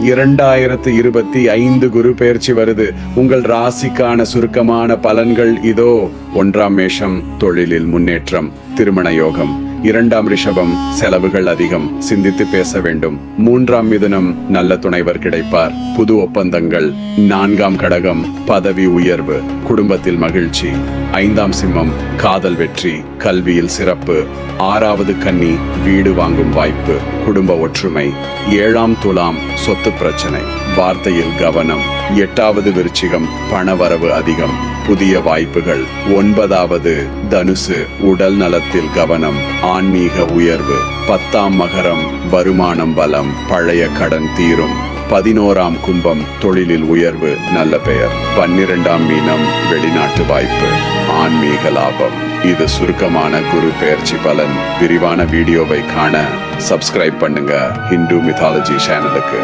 2025 குரு பெயர்ச்சி வருது. உங்கள் ராசிக்கான சுருக்கமான பலன்கள் இதோ. 1ஆம் மேஷம், தொழிலில் முன்னேற்றம், திருமண யோகம். 2ஆம் ரிஷபம், செலவுகள் அதிகம், சிந்தித்து பேச வேண்டும். 3ஆம் மிதுனம், நல்ல துணைவர் கிடைப்பார், புது ஒப்பந்தங்கள். 4ஆம் கடகம், பதவி உயர்வு, குடும்பத்தில் மகிழ்ச்சி. 5ஆம் சிம்மம், காதல் வெற்றி, கல்வியில் சிறப்பு. 6வது கன்னி, வீடு வாங்கும் வாய்ப்பு, குடும்ப ஒற்றுமை. 7ஆம் துலாம், சொத்து பிரச்சனை, வார்த்தையில் கவனம். 8வது விருச்சிகம், பணவரவு அதிகம், புதிய வாய்ப்புகள். 9வது தனுசு, உடல் நலத்தில் கவனம், ஆன்மீக உயர்வு. 10ஆம் மகரம், வருமானம் பலம், பழைய கடன் தீரும். 11ஆம் கும்பம், தொழிலில் உயர்வு, நல்ல பெயர். 12ஆம் மீனம், வெளிநாட்டு வாய்ப்பு, ஆன்மீக லாபம். இது சுருக்கமான குரு பெயர்ச்சி பலன். விரிவான வீடியோவை காண சப்ஸ்கிரைப் பண்ணுங்க ஹிந்து மித்தாலஜி சேனலுக்கு.